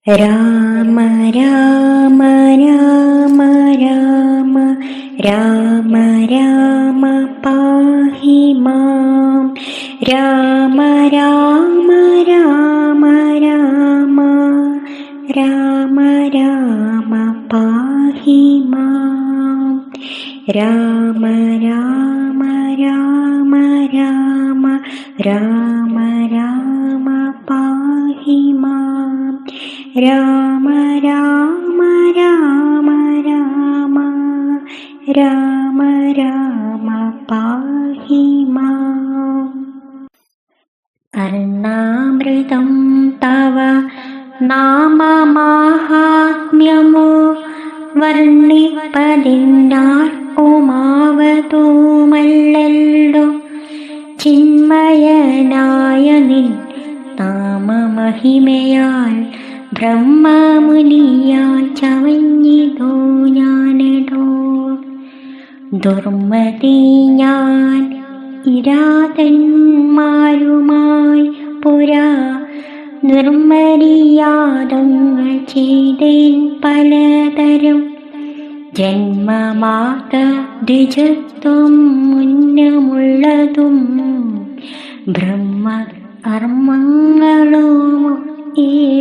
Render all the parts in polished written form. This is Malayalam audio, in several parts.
രാമ രാമ രാമ രാമ രാമ രാമ പാഹി മാം. രാമ രാമ രാമ രാമ രാമ രാമ പാഹി മാം. രാമ രാമ രാമ രാമ രാമ രാമ പാഹി മാം. രാമ രാമ രാമ രാമ രാമ രാമ പാഹി മാം. കർണാമൃതം തവ നാമമാഹാത്മ്യമോ വർണ്ണിപ്പതിന്നാർക്കുമാവതുമല്ലല്ലോ. ചിന്മയനായ നിൻ നാമമഹിമയാൽ ബ്രഹ്മമുനിയാൽ ചമഞ്ഞിതോ ഞാനെടോ. ദുർമതി ഞാൻ ഇരാതന്മാരുമായി പുരാ നിർമ്മര്യാദങ്ങൾ ചെയ്തേൻ പലതരം. ജന്മമാത ദ്വിജത്വം മുന്നമുള്ളതും ബ്രഹ്മ കർമ്മങ്ങളും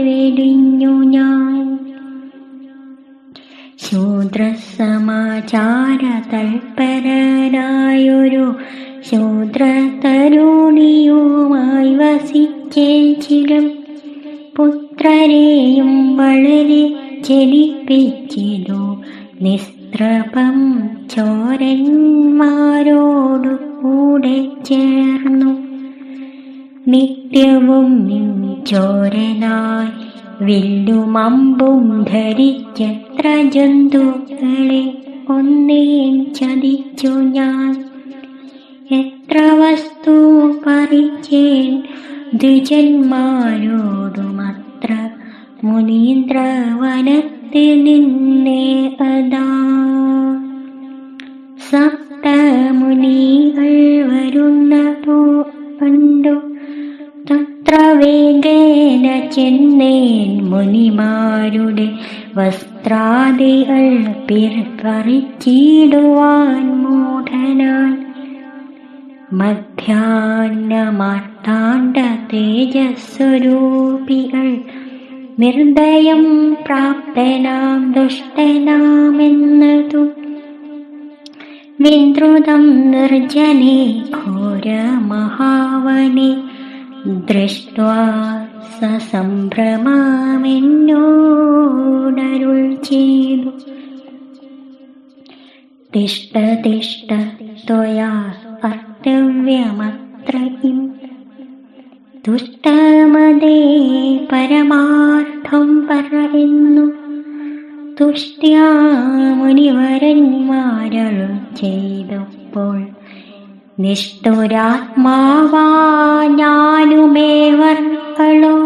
വെടിഞ്ഞു ഞാൻ. ശൂദ്രസമാചാര തൽപരനായൊരു ശൂദ്രതരുണിയുമായി വസിച്ചേച്ചിലും പുത്രരെയും വളരെ ജനിപ്പിച്ചിതു. നിസ്ത്രപം ചോരന്മാരോടു കൂടെ ചേർന്നു നിത്യവും നിൻ ചോരനായി വില്ലുമമ്പും ധരിച്ചെത്ര ജന്തുക്കളെ ഒന്നേൻ ചതിച്ചു ഞാൻ. എത്ര വസ്തു പറിച്ചേൻ ദ്വിജന്മാരോടുമത്ര മുനീന്ദ്രവനത്തിൽ നിന്നേ അതാ. സപ്തമുനികൾ വരുന്നതോ കണ്ടു തത്ര വേഗേന ചെന്നേൻ. മുനിമാരുടെ വസ്ത്രാദികൾ പറിച്ചിടുവാൻ മൂഢനാൻ. മധ്യാഹ്നമാർത്താണ്ഡ തേജസ്വരൂപികൾ നിർദ്ദയം പ്രാപ്തനാം ദുഷ്ടനാമെന്നതും വിദ്രുതം നിർജ്ജനെ ഘോരമഹാവനെ ദൃഷ്ട്വാ സസംഭ്രമമെന്നോടരുൾ ചെയ്തു. തിഷ്ഠ തിഷ്ഠ ത്വയാ കർത്തവ്യമത്രയും ദുഷ്ടമതേ പരമാർത്ഥം പറയുന്നു. തുഷ്ട്യാ മുനിവരന്മാരരുൾ ചെയ്തപ്പോൾ നിഷ്ഠുരാത്മാവാ ഞാനുമേവർകളോ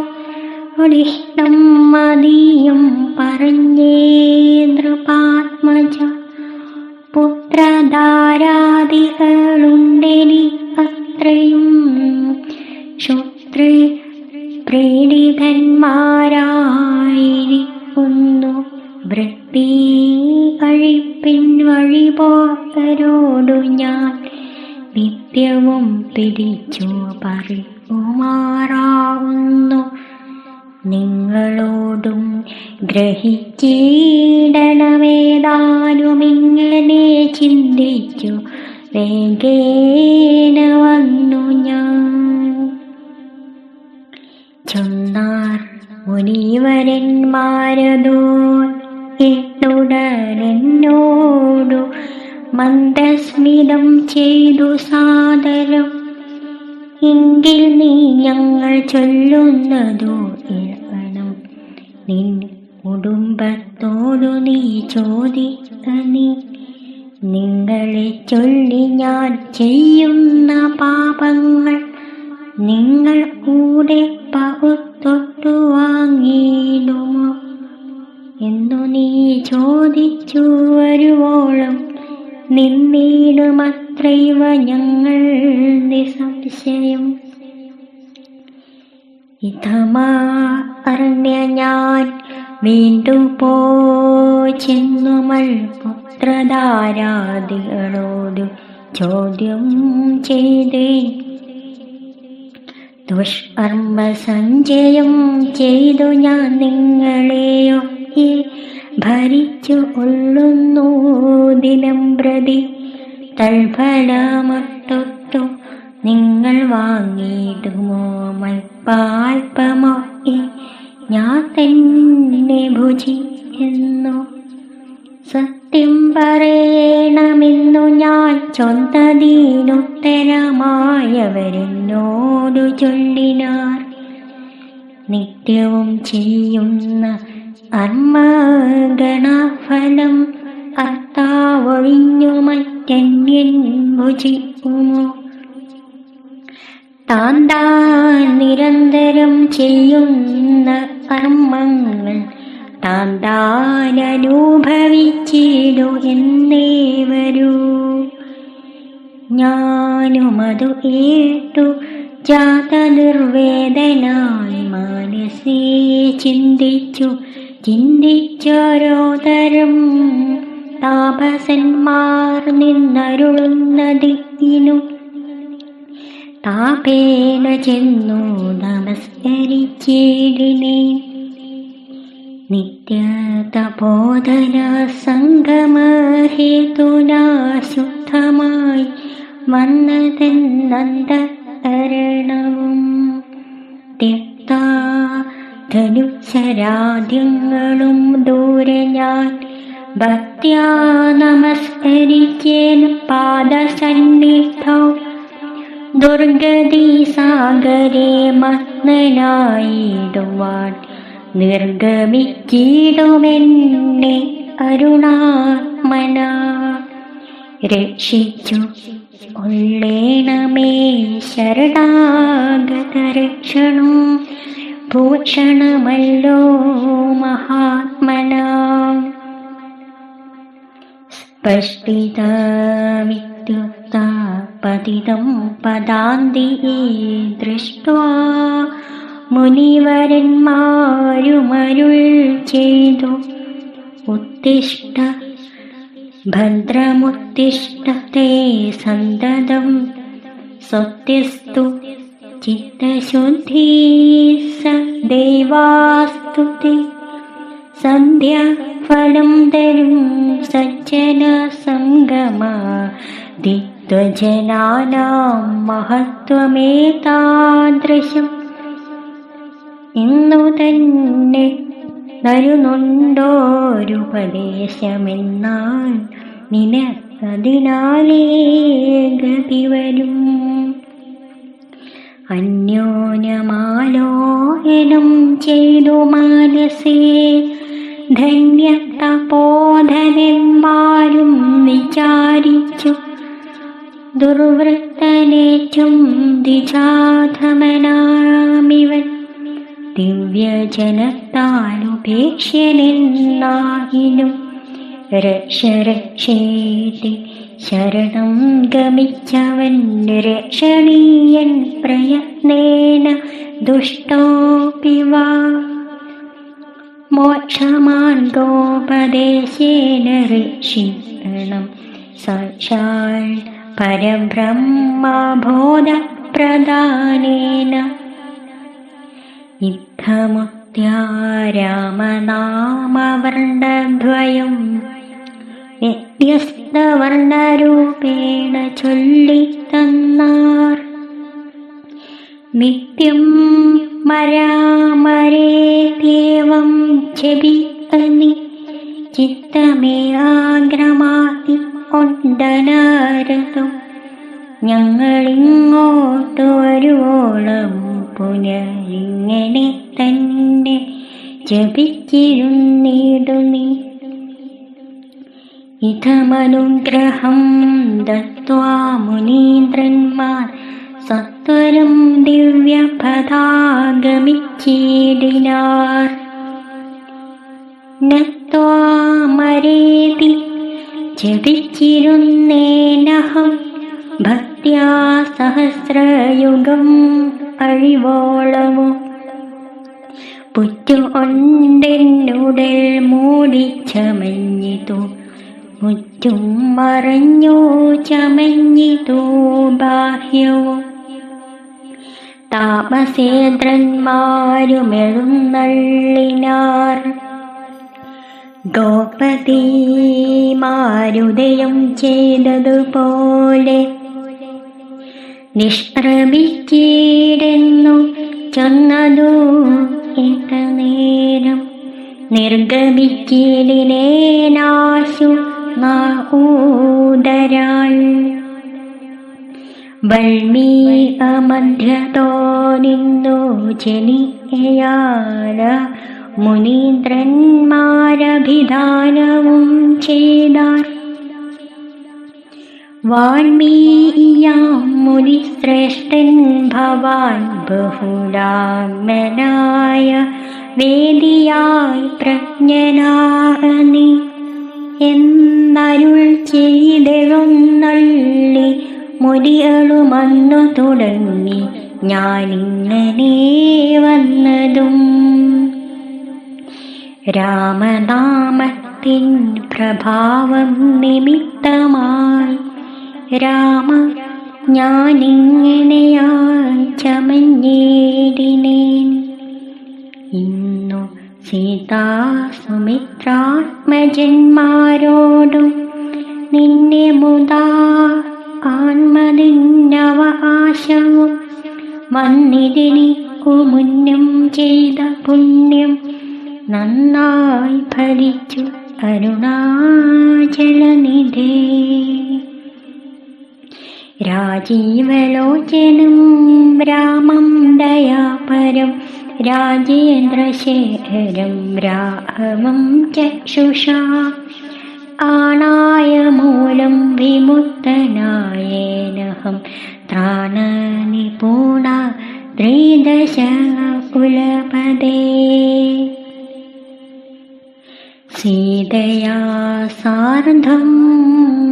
ഒരിഷ്ടം മതിയും പറഞ്ഞേ നൃപാത്മജ. പുത്രധാരാദികളുണ്ടെനി അത്രയും ശുത്രേ പ്രീഡിതന്മാരായിരിക്കുന്നു. വൃത്തി കഴിപ്പിൻ വഴിപോക്കരോടു ഞാൻ നിത്യവും പിടിച്ചു പറിക്കുമാറാവുന്നു. നിങ്ങളോടും ഗ്രഹിച്ചിടണമേതാനുമിങ്ങനെ ചിന്തിച്ചു വേഗേന വന്നു ഞാൻ. ചൊന്നാർ മുനിവരന്മാരതോ എട്ടുടനെന്നോടു മന്ദസ്മിതം ചെയ്തു സാദരം. എങ്കിൽ നീ ഞങ്ങൾ ചൊല്ലുന്നതോ കേൾക്കണം. നിൻ കുടുംബത്തോടു നീ ചോദിക്ക. നീ നിങ്ങളെ ചൊല്ലി ഞാൻ ചെയ്യുന്ന പാപങ്ങൾ നിങ്ങൾ കൂടെ പകുത്തൊട്ടു വാങ്ങിയിടുമോ എന്നു നീ ചോദിച്ചു വരുവോളം നിന്നീടുമത്രൈവ ഞങ്ങൾ നിസംശയം. ഇതമാ അറിഞ്ഞ ഞാൻ ചെന്നുമൾ പുത്രധാരാദികളോട് ചോദ്യം ചെയ്തേ. ദുഷ്കർമ്മ സഞ്ചയം ചെയ്തു ഞാൻ നിങ്ങളെയൊക്കെ ഭരിച്ചു കൊള്ളുന്നു ദിനം പ്രതി. തൽഫലമൊട്ടൊട്ടു നിങ്ങൾ വാങ്ങിയിടുമോ മൽപ്പാൽപ്പമൊക്കെ ഞാൻ തന്നെ ഭുജിക്കുന്നു. സത്യം പറയണമെന്നു ഞാൻ ചൊന്നതീനുത്തരമായവരെന്നോടു ചൊല്ലിനാർ. നിത്യവും ചെയ്യുന്ന കർമ്മഗണഫലം കർത്താവൊഴിഞ്ഞു മറ്റന്യൻ ഭുജിക്കുമോ? താൻ നിരന്തരം ചെയ്യുന്ന കർമ്മങ്ങൾ താൻ അനുഭവിച്ചിടു എന്നേ വരൂ. ഞാനുമതു കേട്ടു ജാതനിർവേദനായി മനസ്സേ ചിന്തിച്ചോരോതരം താപസന്മാർ നിന്നരുളുന്നതിനു താപേന ചെന്നു നമസ്കരിച്ചിടിനേ. നിത്യതപോധന സംഗമഹേതുനാ ശുദ്ധമായി വന്നതെന്നന്തകരണവും ത്യക്താ ധനുശരാദ്യങ്ങളും ദൂരെ ഞാൻ ഭക്ത്യാ നമസ്കരിച്ചേൻ പാദസന്നിധൗ. ദുർഗതി സാഗരേ മഗ്നനായിടുവാൻ നിർഗമിച്ചിടുമെന്നെ അരുണാത്മനാ. രക്ഷിച്ചു കൊള്ളേണമേ ശരണാഗതരക്ഷണം ഭൂഷണമല്ലോ മഹാത്മനാം. സ്പഷ്ടിതമിത്യുക്ത പതിതം പദാന്തിയെ ദൃഷ്ട്വാ മുനിവരന്മാരുമരുൾ ചെയ്തു. ഉത്തിഷ്ഠ ഭദ്രമുത്തിഷ്ഠത്തെ സന്തതം സ്വത്യസ്തു ചിത്തശുദ്ധി സ ദേവാസ്തുതി. സന്ധ്യാഫലം തരും സജ്ജന സംഗമാദിത്വജനാനാം മഹത്വമേതാദൃശം. ഇന്നു തന്നെ തരുന്നുണ്ടോരുപദേശമെന്നാൽ നിനക്കതിനാലേ ഗതി വരും. അന്യോന്യമാലോകനം ചെയ്തു മനസ്സേ ധന്യതപോധനന്മാരും വിചാരിച്ചു. ദുർവൃത്തനേറ്റും ദിജാധമനാമിവൻ ദിവ്യജനത്താലുപേക്ഷ്യനെന്നാകിലും രക്ഷേതി ശരണം ഗമിച്ചവൻ രക്ഷണീയൻ പ്രയത്നേന ദുഷ്ടോപി വാ. മോക്ഷമാർഗോപദേശേന ഋഷിണം സാക്ഷാൽ പരബ്രഹ്മബോധപ്രദാനേന. യുദ്ധമുക്ത്യാ രാമനാമവർണ്ണദ്വയം വ്യത്യസ്തവർണ്ണരൂപേണ ചൊല്ലിത്തന്നാർ. നിത്യം മരാമരേത്യേവം ജപിക്കനി ചിത്തമേ ആഗ്രമാതി കൊണ്ടനാരതും. ഞങ്ങളിങ്ങോട്ടു വരുവോളം പുനരിങ്ങനെ തന്നെ ജപിച്ചിരുന്നിടുന്നി. ഇതമനുഗ്രഹം ദത്വാ മുനീന്ദ്രന്മാർ സത്വരം ദിവ്യപദാഗമിച്ചിടിനാർ. നത്വാമരേതി ജപിച്ചിരുന്നേനഹം ഭക്ത്യാ സഹസ്രയുഗം അഴിവോളമോ. പുറ്റുകൊണ്ടെന്നുടൽ മൂടിച്ചമഞ്ഞിതു, മുറ്റും മറഞ്ഞു ചമഞ്ഞിതു ബാഹ്യവും. താപസേന്ദ്രന്മാരുമെഴുന്നള്ളിനാർ, ദ്രൗപദീമാരുദയം ചെയ്തതുപോലെ. നിഷ്പ്രഭിച്ചിടുന്നു ചൊന്നതു എത്ര നേരം, നിർഗമിച്ചിടിനേനാശു നാഊദരാൾ. വൽമീകമധ്യതോ നിന്നു ജനിയാല, മുനീന്ദ്രന്മാരഭിധാനവും ചെയ്താർ. വാൽമീയാം മുനിശ്രേഷ്ഠൻ ഭവാൻ ബഹുരാമനായ, വേദിയായി പ്രജ്ഞനാനി എന്നരുൾ ചെയ്തെഴുന്നള്ളി. മുടികളുമന്നു തുടങ്ങി ഞാനിങ്ങനെ വന്നതും, രാമനാമത്തിൻ പ്രഭാവം നിമിത്തമായി. രാമ ഞാനിങ്ങനെയായി ചമഞ്ഞേടിനേൻ. ഇന്നു സീതാസുമിത്രാത്മജന്മാരോടും നിന്നെ മുതാ ആത്മദിന്നവകാശവും വന്നിതെനിക്കു മുന്നം ചെയ്ത പുണ്യം നന്നായി ഫലിച്ചു അരുണാചലനിധേ. രാജീവലോചനം രാമം ദയാപരം, രാജേന്ദ്രശേഖരം രാഘവം ചക്ഷുഷാ. ആണായ മൂലം വിമുക്തനായേനഹം, ത്രാണനിപുണ ത്രിദശ കുലപദേ. സീതയാ സാർദ്ധം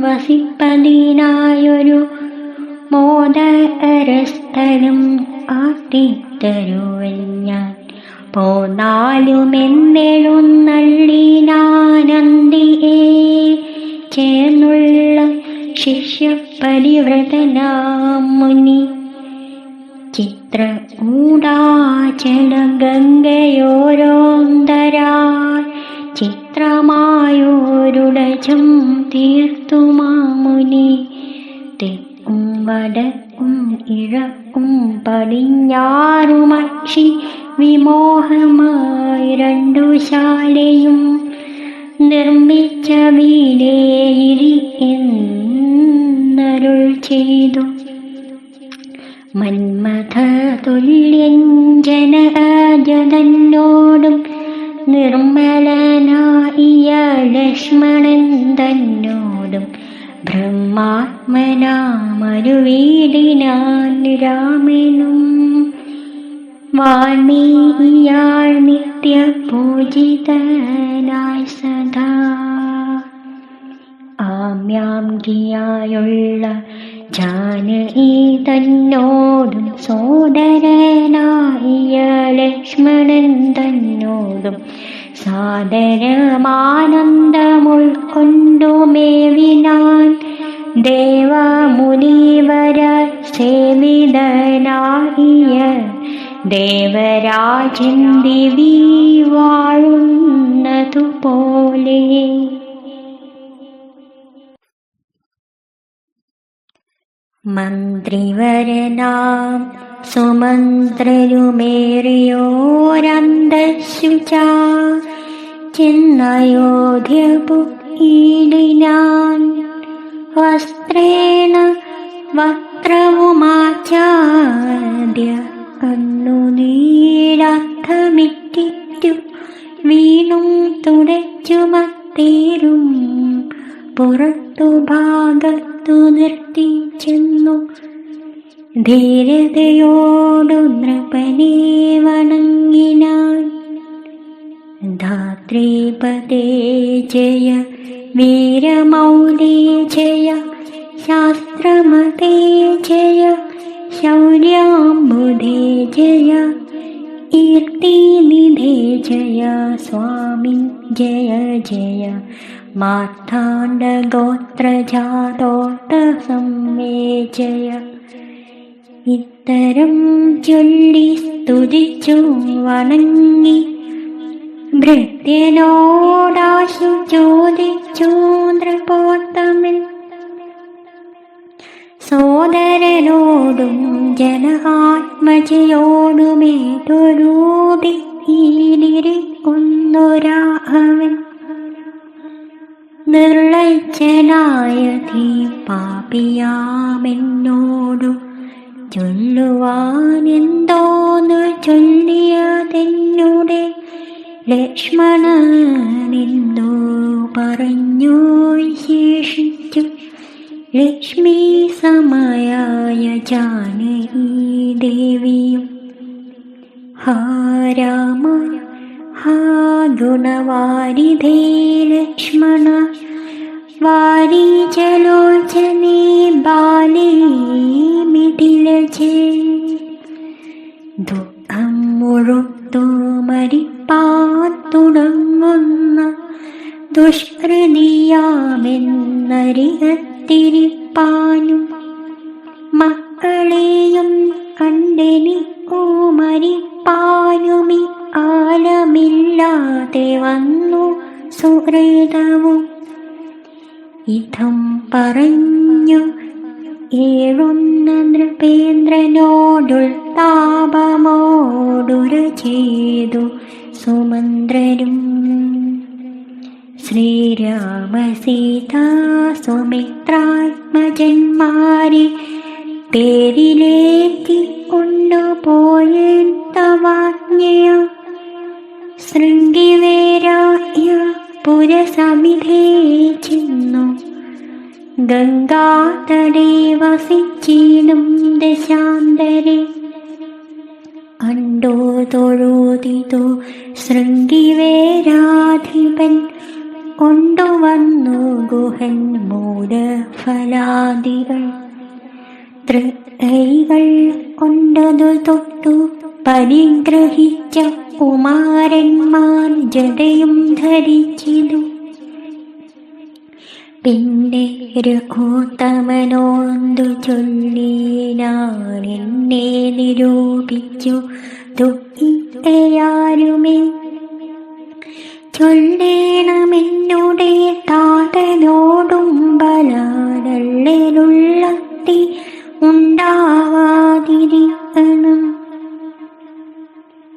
വസിപ്പതിനായൊരു മോദരസ്ഥലം കാട്ടിത്തരുവൻ ഞാൻ. പോന്നാലുമെന്നെഴുന്നള്ളിനാനന്ദിയേ ചേർന്നുള്ള ശിഷ്യപരിവ്രതനാം മുനി. ചിത്രകൂടാചല ഗംഗയോരോന്തരാൾ, ചിത്രമായോരുടജം തീർത്തുമാമുനി. തെക്കും വടക്കും ഇഴക്കും പടിഞ്ഞാറുമക്ഷി വിമോഹമായി രണ്ടു ശാലയും നിർമ്മിച്ച വീടേരി എന്നരുൾ ചെയ്തു. മന്മഥ തുല്യൻ ജനജതന്നോടും നിർമ്മലനായ ലക്ഷ്മണൻ തന്നോടും ബ്രഹ്മാത്മനാമരുവീടിനാൻ രാമനും. വാൽമീയാൾ നിത്യ പൂജിതനായി സദാ. ആമ്യാംഗിയായുള്ള ജാനകി തന്നോടും സോദരനായ ലക്ഷ്മണൻ തന്നോടും സാദരമാനന്ദമുൾക്കൊണ്ടുമേവിനാൻ. ദേവമുനിവര സേവിതനായ ദേവരാജൻ ദിവി വാഴുന്നതുപോലെ. മന്ത്രിവരനാം സുമന്ത്രരുമേറിയോരന്തശുച ചെന്നയോധ്യപുയിടിനാൻ. വസ്ത്രേണ വസ്ത്രവുമാച്ഛാദ്യ കണ്ണുനീരർത്ഥമിറ്റിറ്റു വീണും തുടച്ചുമത്തേരും പുറത്തു ഭാഗത്തു നിർത്തി ചെന്നു. ധീരതയോടു നൃപനെ വണങ്ങിനാൻ. ധാത്രീപതേ ജയ, വീരമൗലി ജയ, ശാസ്ത്രമതേ ജയ, ശൗര്യാംബുധേ ജയ. ഈ കീർത്തിനിധേ ജയ സ്വാമി ജയ ജയ മാർത്താണ്ഡഗോത്രജാതോത്തസംമേ ജയ. ഇത്തരം ചൊല്ലി സ്തുതിച്ചു വണങ്ങി ഭൃത്യനോടാശു ചോദിച്ചു നൃപോത്തമൻ. സോദരനോടും ജനകാത്മജയോടുമേതൊരൂതിയിരിക്കുന്നൊരാഹവൻ. നിർലജ്ജനായ ധീ പാപിയാമെന്നോടു ചൊല്ലുവാനെന്തോന്നു ചൊല്ലിയതെന്നുടെ ലക്ഷ്മണനെന്തോ പറഞ്ഞു ശേഷിച്ചു. ലക്ഷ്മി സമയായ ജാനകി ദേവിയും ഹാ രാമ ഹാ ഗുണവാരിധേ ലക്ഷ്മണ വാരിജലോചനേ ബാലേ മിഥിലജേ. ദുഃഖം മുഴുത്തു മരിപ്പാത്തുടങ്ങുന്ന ദുഷ്കൃതിയാമെന്നരികത്തിരിപ്പാനും മക്കളെയും കണ്ടെനിക്കു മരിപ്പാനുമി കാലമില്ലാതെ വന്നു സുഹൃതവും. ഇതം പറഞ്ഞു ഏഴുന്ന നൃപേന്ദ്രനോടുൾത്താപമോടുര ചെയ്തു സുമന്ത്രരും. ശ്രീരാമ സീതാ സുമിത്രാത്മജന്മാരെ പേരിലേറ്റി കൊണ്ടുപോയേൻ തവാജ്ഞയ. ശൃംഗിവേരായ പുരസമിധേ ചെന്നു ഗംഗാതടേ വസിച്ചിടും ദശാന്തരെ. കണ്ടു തൊഴുതിതു ശൃംഗിവേരാധിപൻ കൊണ്ടുവന്നു ഗുഹൻ മൂലഫലാദികൾ. തൃക്കൈകൾ കൊണ്ടതു തൊട്ടു പരിഗ്രഹിച്ച കുമാരന്മാർ ജടയും ധരിച്ചിതു. പിന്നെ രഘുത്തമനോന്തു ചൊല്ലിനാലെന്നെ നിരൂപിച്ചു ദുഃഖിക്കയാരുമേ. ചൊല്ലേണമെന്നുടെ താതനോടും ബലാടല്ലിലുള്ളത്തി ഉണ്ടാവാതിരിക്കണം.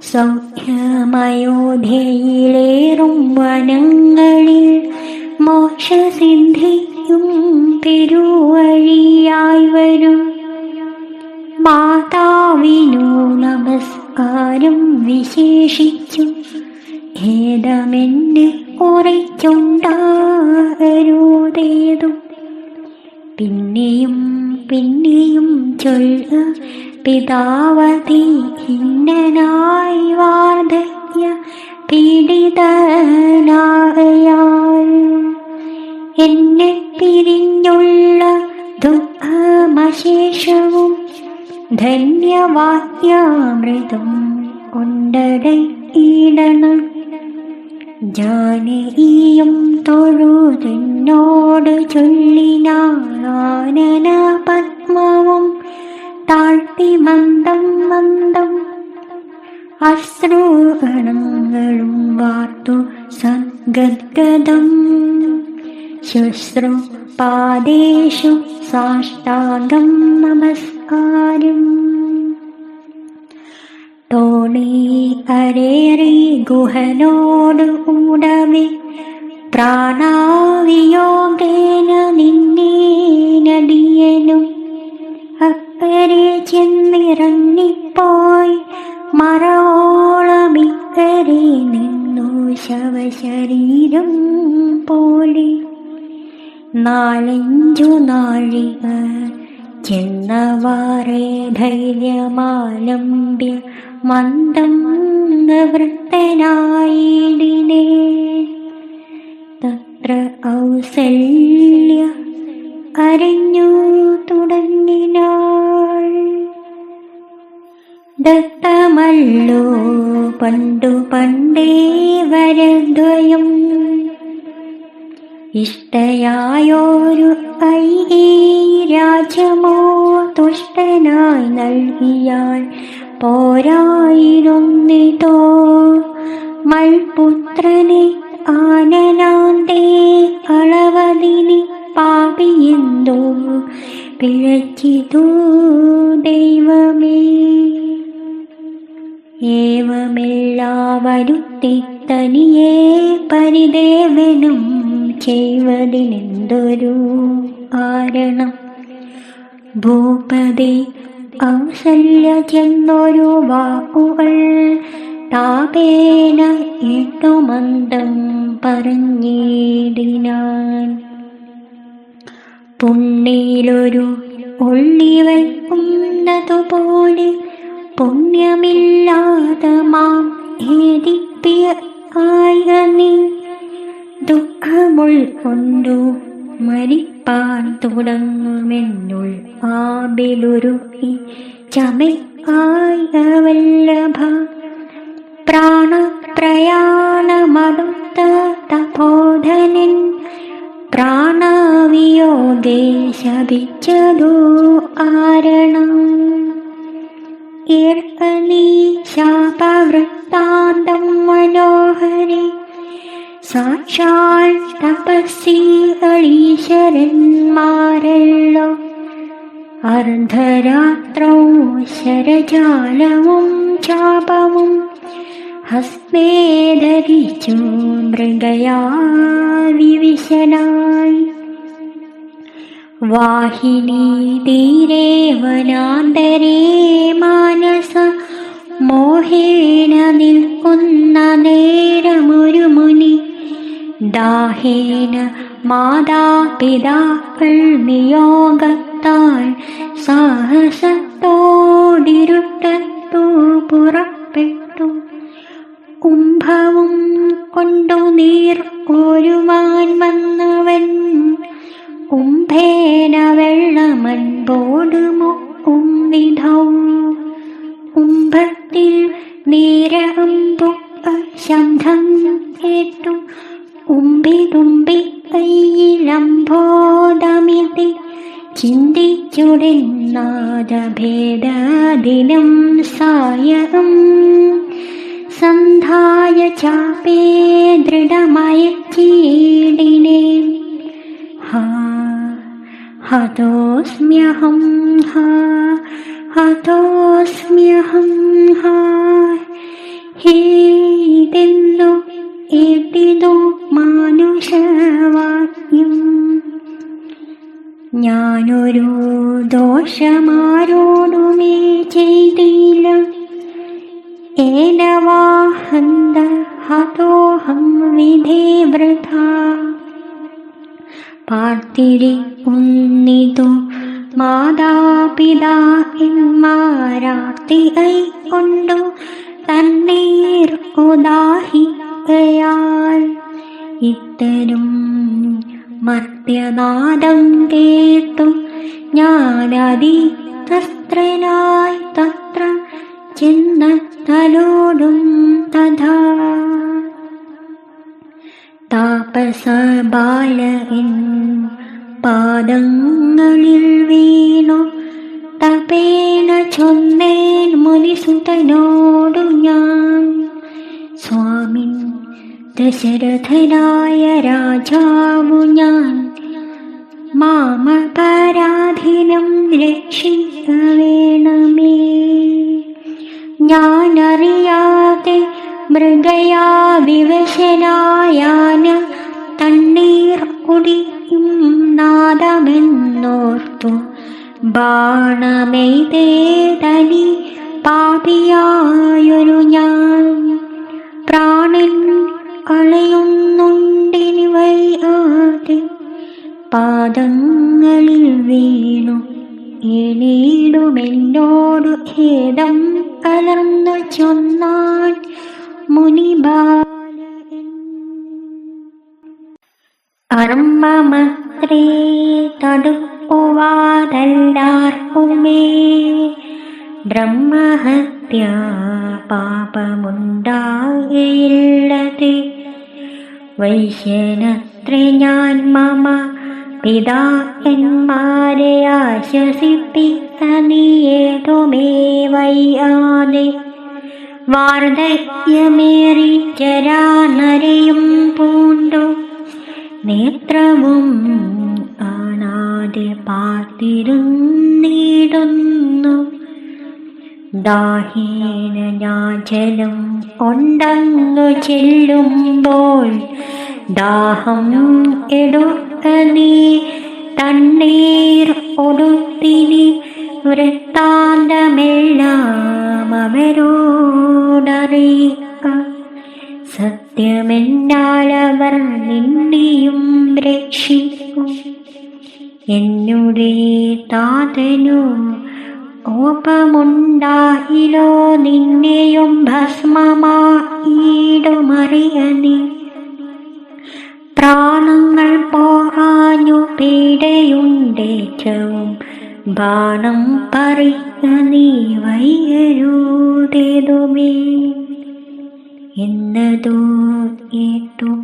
സൗഖ്യമയോധ്യയിലേറും വനങ്ങളിൽ മോക്ഷസിദ്ധിക്കും പെരുവഴിയായി വരും. മാതാവിനു നമസ്കാരം വിശേഷിച്ചു ഖേദമെന്നെ കുറിച്ചുണ്ടാകരുതേതും. പിന്നെയും പിന്നെയും ചൊല്ല പിതാവതി ഖിന്നനായി വാർദ്ധക്യ പീഡിതനാകയാൽ. എന്നെ പിരിഞ്ഞുള്ള ദുഃഖമശേഷവും ധന്യവാക്യാമൃതം കൊണ്ടടയിടണം. ജാനകിയും തൊഴുതെന്നോട് ചൊല്ലിനാളാനന പത്മവും താഴ്ത്തി മന്ദം മന്ദം അശ്രുഗണങ്ങളും വാർത്തു സദ്ഗദ്ഗദം. ശുശ്രു പാദേഷു സാഷ്ടാംഗം നമസ്കാരം. തോണി അരേറി ഗുഹനോട് കൂടവേ പ്രാണാവിയോഗേന നിന്നെ നദിയനും. അക്കരെ ചെന്നിറങ്ങിപ്പോയി മറവോളമിക്കരെ നിന്നു ശവശരീരം പോലെ. നാലഞ്ചു നാഴിക ചെന്നവാറെ ധൈര്യമാലംബ്യ മന്ദം നിവൃത്തനായിടിനേ. തത്ര കൗസല്യ കരഞ്ഞു തുടങ്ങിനാൾ. ദത്തമല്ലോ പണ്ടു പണ്ടേ വരദ്വയം ഇഷ്ടയായോരു രാജ്യമോ തുഷ്ടനായി നൽകിയാൽ പോരായിരുന്നിതോ മൽപുത്രനെ ആനനാന്തേ അളവതിനി പാപിയെന്തോ പിഴച്ചിതു ദൈവമേ. ഏവമെല്ലാവരുത്തി തനിയെ പരിദേവനം ചെയ്വതിനെന്തൊരു കാരണം. ഭൂപതി കൗസല്യ ചെന്നൊരു വാക്കുകൾ താപേന ഏട്ടുമന്ദം പറഞ്ഞിടിനാൻ. പുണ്ണിലൊരു ഉള്ളി വയ്ക്കുന്നതുപോലെ പുണ്യമില്ലാതെ മാം ഏതിപ്പിയ നീ ദുഃഖമുൾക്കൊണ്ടു മരിപ്പാൻ തുടങ്ങുമെന്നുൾ ആബിലുരുക്കി ചമയ്ക്കായ വല്ലഭ പ്രാണപ്രയാണമടുത്ത തപോധനൻ പ്രാണവിയോഗേ ശപിച്ചതോ കാരണം. ഈർപ്പനീ ശാപവൃത്താന്തം മനോഹരി സാക്ഷാൽ തപസ്വികളീശ്വരന്മാരല്ലോ. അർദ്ധരാത്രൗ ശരജാലവും ചാപവും ഹസ്തേ ധരിച്ചു മൃഗയാ വിവിശനായി. വാഹിനി തീരെ വനാന്തരേ മാനസ മോഹേന നിൽക്കുന്ന നേരമൊരു മുനി ദാഹേന മാതാപിതാക്കൾ നിയോഗത്താൽ സാഹസത്തോടിരുട്ടത്തു പുറപ്പെട്ടു. കുംഭവും കൊണ്ടു നീർ കോരുവാൻ വന്നവൻ കുംഭേന വെള്ളമൻപോട് മുക്കും വിധൗ. കുംഭത്തിൽ നീരമ്പു ശബ്ദം കേട്ടു കുംഭി കയ്യിലംബോധമിതി ചിന്തിച്ചുടെന്നാദഭേദദിനം സായം സന്ധായ ചാപേ ദൃഢമയച്ചീടിനെ. ഹതോസ്മ്യഹം ഹതോസ്മ്യഹം ഹേതെന്നു ഏട്ടിതു മാനുഷവാക്യം. ഞാനൊരു ദോഷമാരോടുമേ ചെയ്തില്ല. ഏനവാഹന്ത ഹതോഹം വിധേ വൃഥാ. പാർത്തിരിക്കുന്നിതു മാതാപിതാക്കന്മാരാർത്തികൈ കൊണ്ടു തണ്ണീർ ഉദാഹിക്കയാൽ. ഇത്തരം മർത്യനാദം കേട്ടു ഞാനതിതസ്ത്രനായി തത്ര ചെന്നത്തലോടും തഥാ. താപസബാലകൻ പാദങ്ങളിൽ വീണു തപേന ചൊന്നേൻ മുനിസുതനോടു ഞാൻ. സ്വാമിൻ ദശരഥനായ രാജാവു ഞാൻ മാമപരാധീനം രക്ഷിക്കവേണമേ. ഞാനറിയാതെ മൃഗയാ വിവശനായാന തണ്ണീർ കുടിക്കും നാദമെന്നോർത്തു ബാണമെയ്തേതനി പാപിയായൊരു ഞാൻ. പ്രാണൻ കളയുന്നുണ്ടിനി വയ്യാതെ പാദങ്ങളിൽ വീണു എണീടുമെന്നോടു ഖേദം കലർന്നു ചൊന്നാൻ മുനിബാലൻ. അർമ്മമത്രേ തടുക്കുവാതല്ലാർക്കുമേ ബ്രഹ്മഹത്യ പാപമുണ്ടാകയില്ലതേ. വൈശ്യനത്രേ ഞാൻ മമ പിതാക്കന്മാരെ ആശ്വസിപ്പിക്ക നീയേതുമേ വയ്യാതെ. വാർദ്ധക്യമേറി ജരാനരയും പൂണ്ടു നേത്രവും കാണാതെ പാർത്തിരുന്നിടുന്നു. ദാഹേന ഞാൻ ജലം കൊണ്ടങ്ങു ചെല്ലുമ്പോൾ ദാഹം എടുക്ക നീ തണ്ണീർ ഒടുത്തിനി. വൃത്താന്തമെല്ലാം അവരോടറിയിക്ക. സത്യമെന്നാലവർ നിന്നെയും രക്ഷിക്കും. എന്നുടെ താതനു കോപമുണ്ടായിലോ നിന്നെയും ഭസ്മമായിടുമറിയനി. പ്രാണങ്ങൾ പോകാഞ്ഞു പീഡയുണ്ടേറ്റവും ബാണം പറിക്ക നീ വൈകരുതേതുമേ. എന്നതു കേട്ടു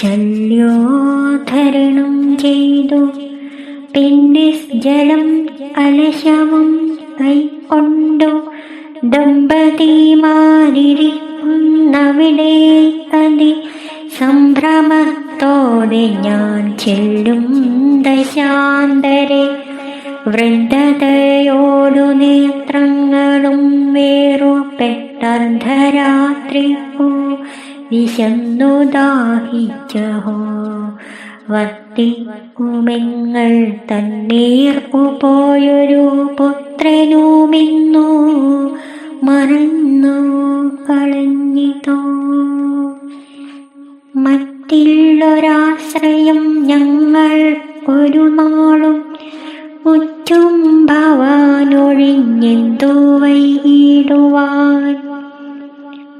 ശല്യോധരണം ചെയ്തു. പിന്നെ ജലം കലശവും കൈക്കൊണ്ടു ദമ്പതിമാരിരിക്കുന്നവിടെ അതി സംഭ്രമത്തോടെ ഞാൻ ചെല്ലും ദശാന്തരെ. വൃദ്ധതയോടു നേത്രങ്ങളും വേറുപെട്ടർദ്ധരാത്രിക്കു വിശന്നു ദാഹിച്ചഹോ. വർത്തിക്കുമെങ്ങൾ തണ്ണീർ പോയൊരു പുത്രനുമിന്നു മറന്നു കളഞ്ഞിതോ. മറ്റുള്ളൊരാശ്രയം ഞങ്ങൾ ഒരു നാളും ഉച്ചും ഭവാനൊഴിഞ്ഞെന്തു വൈകിടുവാൻ.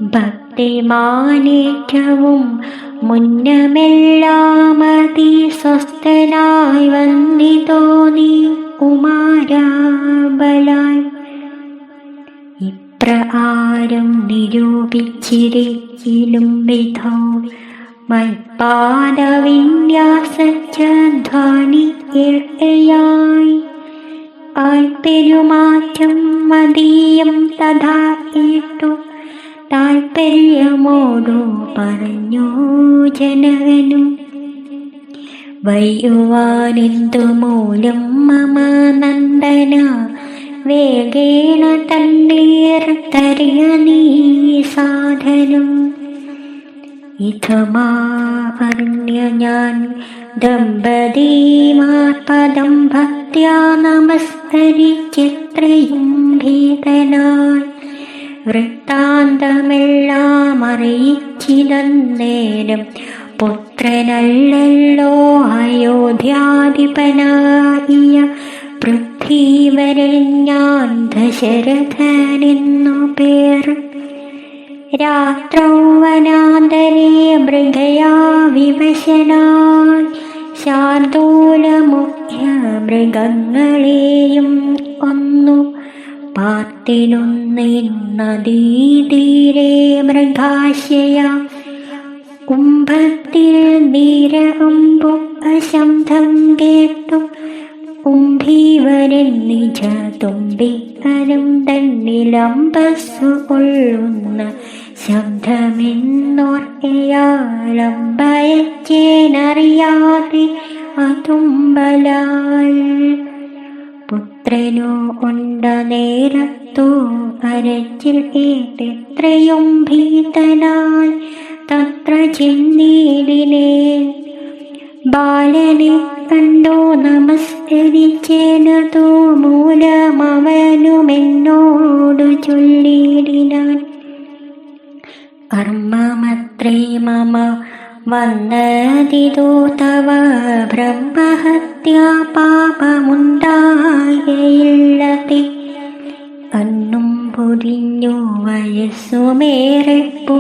ഭക്തിമാനേറ്റവും മുന്നമെല്ലാം അതിസ്വസ്ഥനായി വന്നിതോ നീ കുമാരബലാൽ. ഇപ്രകാരം നിരൂപിച്ചിരിക്കിലും വിധോ മൽപാദവിന്യാസധ്വനി കേൾക്കയായി. പെരുമാറ്റം മതീയം തഥാ കേട്ടു താൽപര്യമോടു പറഞ്ഞു ജനകനും. വയ്യുവാനെന്തു മൂലം മമ നന്ദന വേഗേണ തണ്ണീർ തരിക നീ സാധനം. ഇഥമാർണ്യ ഞാൻ ദമ്പതിമാർപദം ഭക്ത്യാ നമസ്കരിച്ചെത്രയും ഭീതനായി. വൃത്താന്തമെല്ലാം അറിയിച്ചിതന്നേരം പുത്രനല്ലല്ലോ അയോധ്യാധിപനായ പൃഥ്വീവരൻ ഞാൻ ദശരഥനെന്നു പേർ. രാത്രൗ വനാന്തരേ മൃഗയാ വിവശനാൻ ശാർദൂലമുഖ്യ മൃഗങ്ങളെയും കൊന്നു. പാർത്തിനുന്നിൻ നദീതീരെ മൃഗാശയ കുംഭത്തിൽ നീരകുമ്പു അശബ്ദം കേട്ടു. കുംഭീവരൻ നിജ തുമ്പിക്കരം തന്നിലമ്പസ്സു കൊള്ളുന്ന ശബ്ദമെന്നോർക്കയാലമ്പയച്ചേനറിയാതെ അതുമ്പലാൽ. പുത്രനു കൊണ്ട നേരത്തു കരച്ചിൽ കേട്ടെത്രയും ഭീതനായി തത്ര ചെന്നീടിനെ. ബാലനെ കണ്ടു നമസ്കരിച്ചേനതു മൂലമവനുമെന്നോടു ചൊല്ലിടിനാൻ. കർമ്മമത്രേ മമ വന്നതിതു തവ ബ്രഹ്മഹത്യാ പാപമുണ്ടാകയില്ലതെ. കണ്ണും പൊരിഞ്ഞു വയസ്സുമേറെപ്പു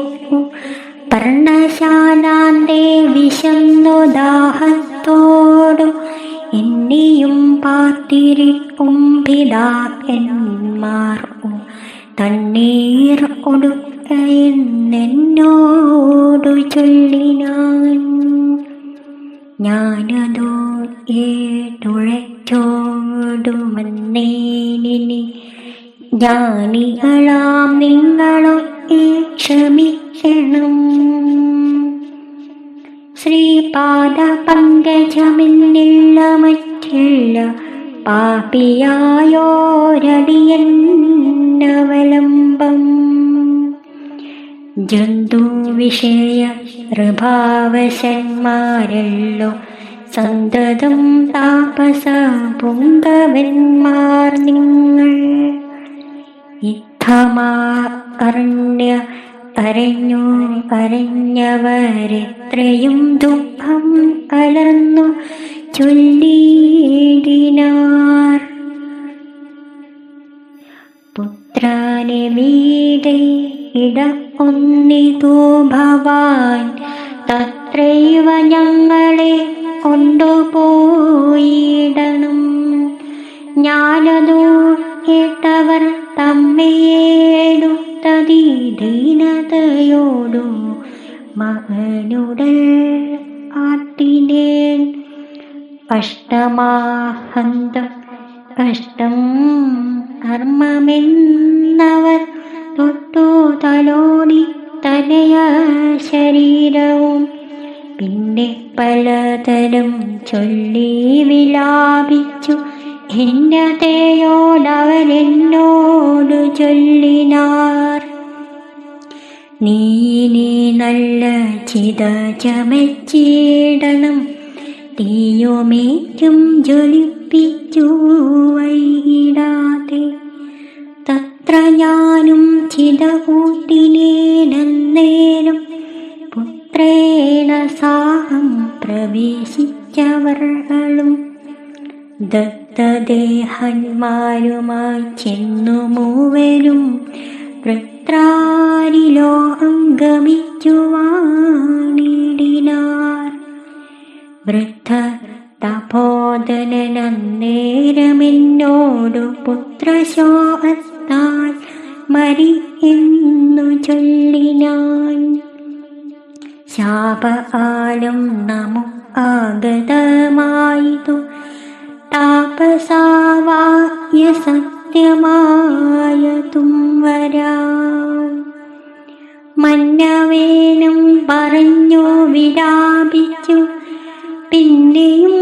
പർണശാലാന്തേ വിശന്നു ദാഹത്തോടു എന്നെയും പാർത്തിരിക്കും പിതാക്കന്മാർ തണ്ണീർ ഒടുക്കയെന്നോടു ചൊല്ലിനാൻ. ഞാനതോ ഏതുഴച്ചോടുമന്നേനി ജ്ഞാനികളാം നിങ്ങളൊക്കെ ക്ഷമിക്കണം. ശ്രീപാദ പങ്കജമെന്നുള്ള മറ്റുള്ള പാപിയായോരടിയന്നവലംബം ജന്തുവിഷയ ഋഭാവശന്മാരല്ലോ സന്തതം താപസ പുങ്കവന്മാർ നിങ്ങൾ. ഇത്തമാ അറിഞ്ഞവരെത്രയും ദുഃഖം കലർന്നു ചൊല്ലിയിടിനാർ. പുത്രാനെ വീടേ ഇട ഒന്നിതു ഭവാൻ തത്രൈവ ഞങ്ങളെ കൊണ്ടുപോയിടണം. ഞാനതു കേട്ടവർ തമ്മേടുത്തതി ദീനതയോടു മകനുടൽ ആട്ടിനേൻ. അഷ്ടമാഹന്തം കഷ്ടം കർമ്മമെന്നവർ തൊട്ടു തലോടി തനയ ശരീരവും പിന്നെ പലതരം ചൊല്ലി വിലാപിച്ചു. ഭിന്നതയോടവരെന്നോടു ചൊല്ലിനാർ. നീ നല്ല ചിത ചമച്ചിടണം. തീയുമേറ്റും ജ്വലിപ്പിച്ചു വൈകിടാതെ. തത്ര ഞാനും ചിത കൂട്ടിനേനന്നേരം പുത്രേണ സാഹം പ്രവേശിച്ചവர்களுം ദത്തദേഹന്മാരുമായി ചെന്നു മൂവരും വൃത്രാരിലോകം ഗമിച്ചുവാണിടിനാർ. വൃദ്ധ തപോധനന്നേരമെന്നോടു പുത്രശോകത്താൽ മരി എന്നു ചൊല്ലിനാൻ. ശാപകാലം നമു ആഗതമായിതു താപസാവായ സത്യമായതും വരാം. മന്നവേനും പറഞ്ഞു വിലാപിച്ചു പിന്നെയും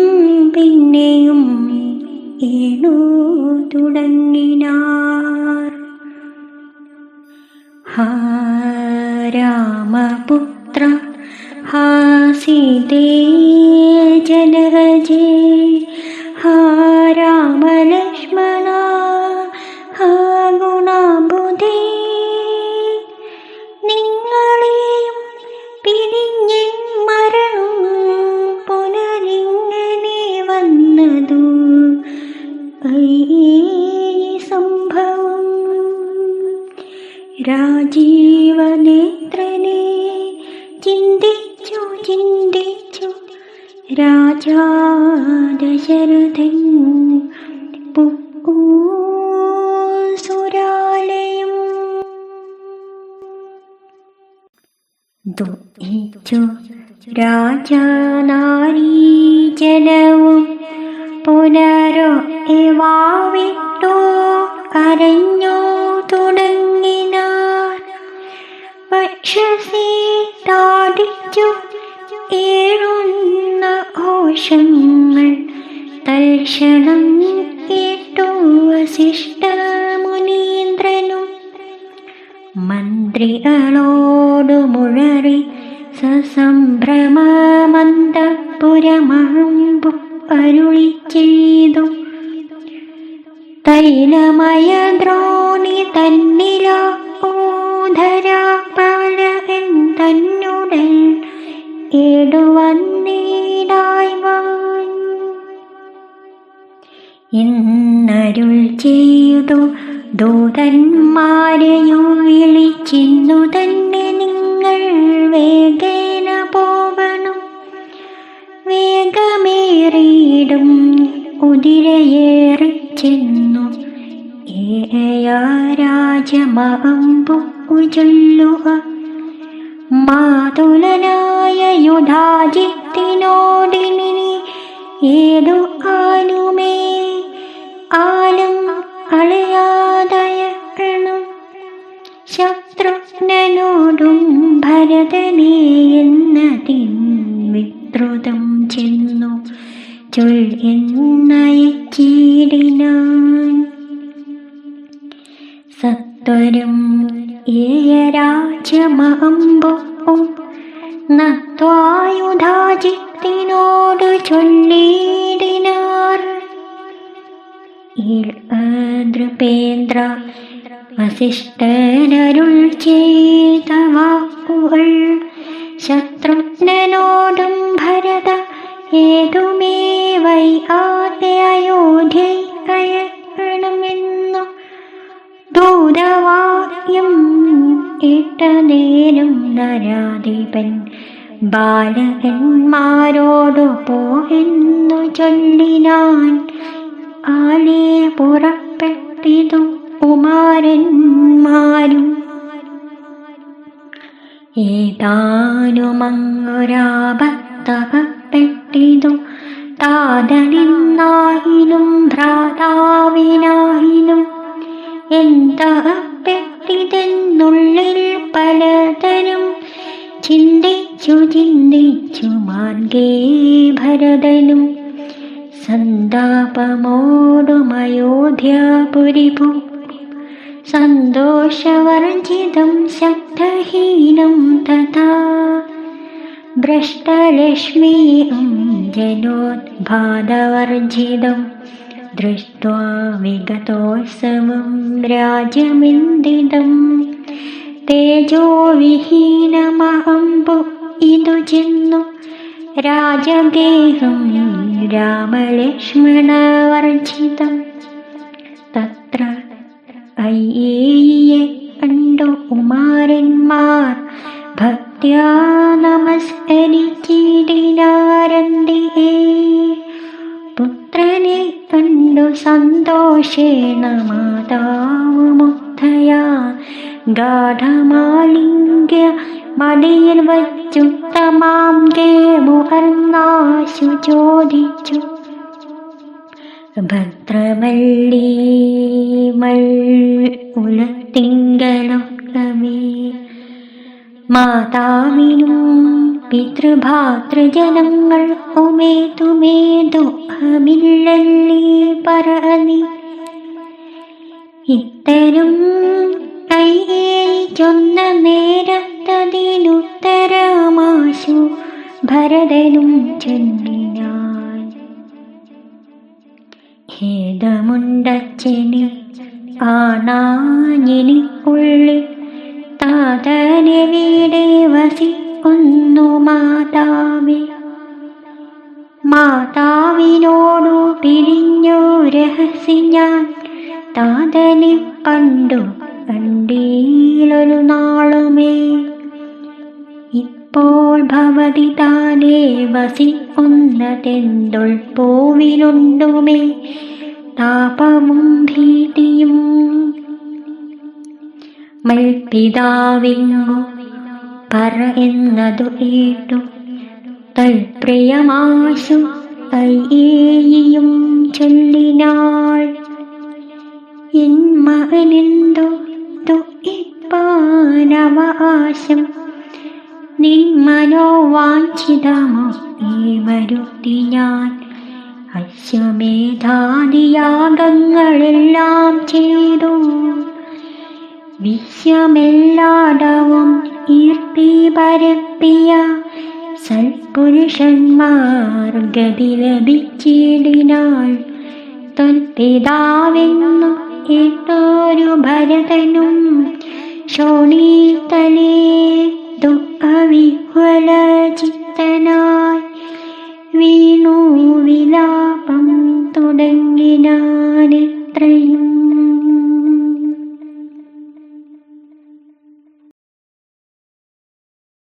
പിന്നെയും ഏണു തുടങ്ങിനാർ. ഹാ രാമപുത്ര ഹാ സീതേ ജനകജേ ഹാ രാമലക്ഷ്മണ ഹാ ഗുണാബുധേ. നിങ്ങളെയും പിരിഞ്ഞെൻ മരണം പുനരിങ്ങനെ വന്നതു ഈ സംഭവം. രാജീവനേത്രനെ ചിന്തിച്ചു ചിന്തിച്ചു രാജാ ദശരഥൻ സുരാലയം. ദുഃഖിച്ചു രാജാനാരീജനവും പുനരൊവാവിട്ടു കരഞ്ഞു തുടങ്ങിനാർ. വക്ഷസി താടിച്ചു ഏഴുന്ന ഘോഷങ്ങൾ തൽക്ഷണം കേട്ടു വസിഷ്ഠ മുനീന്ദ്രനും. മന്ത്രികളോടു മുഴറി സസംഭ്രമമന്തപുരമഹമ്പു അരുളി ചെയ്തു. തൈലമയ ദ്രോണി തന്നില ഊധരാപലകൻ തന്നുടൽ ഏടുവന്നീടായ്വാൻ എന്നരുൾ ചെയ്തു. ദൂതന്മാരെയോ വിളിച്ചിന്നു തന്നെ നിങ്ങൾ വേഗേന പോകണം. വേഗമേറിയിടും കുതിരയേറി ചെന്നു രാജമഹൽ രാജമാമ്പു ചൊല്ലുക. മാതുലനായ യുധാജിത്തിനോടിനി ഏതു ആലുമേ ആലും അളയാതയണം. ശത്രുഘ്നനോടും ഭരതനെ എന്നതിൻ വിദ്രുതം ചെന്നു ചൊല്ലിനയച്ചിടിനാൻ. സത്വരം ഏയരാജമാമ്പു നത്വായുധാജിത്തിനോട് ചൊല്ലിടിനാർ. നൃപേന്ദ്ര വസിഷ്ഠനരുൾ ചെയ്ത വാക്കുകൾ ശത്രുഘ്നനോടും ഭരത ഏതുമേ വൈകാതെ അയോധ്യയക്കണമെന്നു ദൂതവാക്യം ഇട്ട നേരം നരാധിപൻ ബാലകന്മാരോടു പോയെന്നു ചൊല്ലിനാൻ. ആലേ പുറപ്പെട്ടിതു കുമാരന്മാരും ഏതാനുമങ്ങൊരാപത്തകപ്പെട്ടിതു താതനിന്നായിലും ഭ്രാതാവിനായിലും. എന്തകപ്പെട്ടിതെന്നുള്ളിൽ പലതരം ചിന്തിച്ചു മാർഗേ ഭരതനും. സന്താപമോടുമയോധ്യാപുരിപു സന്തോഷവർജിതം ശബ്ദഹീനം തഥാ. ഭ്രഷ്ടലക്ഷ്മീ ജനോദ്ഭാതവർജിതം ദൃഷ്ട്വാ വിഗതോത്സവം രാജ്യമിന്ദിതം. തേജോവിഹീനമഹംബു ഇതു ചെന്നു രാജഗേഹം രാമലക്ഷ്മണവർജിതം. തത്ര അയ്യേയെ കണ്ടു കുമാരന്മാർ ഭക്ത്യാ നമസ്കരിച്ചിടിനാരന്തികേ. പുത്രനെ കണ്ടു സന്തോഷേണ മാതാവ് മുഗ്ധയാ ഗാഢമാലിംഗ്യ മടിയിൽ വച്ചുത്തമാം കേമുഹർന്നാശു ചോദിച്ചു. ഭദ്രമല്ലീ ഉലത്തിങ്കലൊക്കമേ മാതാവിനും പിതൃഭാതൃജനങ്ങൾ ഉമേതുമേ ദുഃഖമില്ലല്ലീ പറനി. ഇത്തരം കൈയേയി ചൊന്ന നേരത്തതിനുത്തരമാശു ഭരതനും ചൊല്ലിനാൻ. ഖേദമുണ്ടച്ഛന് കാണാഞ്ഞെനിക്കുള്ളിൽ താതനെവിടെ വസിക്കുന്നു മാതാവേ. മാതാവിനോടു പിരിഞ്ഞു രഹസ്യം ഞാൻ താതനെ കണ്ടീലൊരു നാളുമേ. ഇപ്പോൾ ഭവതി താനേ വസിക്കുന്നതെന്തൊൾപ്പോവിലുണ്ടുമേ താപവും ഭീതിയും. മൽപിതാവിങ്ങു പറ എന്നതു കേട്ടു തൽപ്രിയമാശു അയ്യേയും ചൊല്ലിനാൾ. എൻ മകനെന്തു ദുഃഖിപ്പാനവകാശം നിൻ മനോവാഞ്ചിതമോ ഈ വരുത്തി ഞാൻ. അശ്വമേധാദിയാഗങ്ങളെല്ലാം ചെയ്തു വിശ്വമെല്ലാടവും ഈർത്തി പരപ്പിയ സൽപുരുഷന്മാർ ഗതി ലഭിച്ചിടിനാൾ. തൊൽപിതാവെന്നു കേട്ടൊരു ഭരതനും ശോണീതലേ ദുഃഖവിഹ്വല ചിത്തനായി വീണു വിലാപം തുടങ്ങിനാനെത്രയും.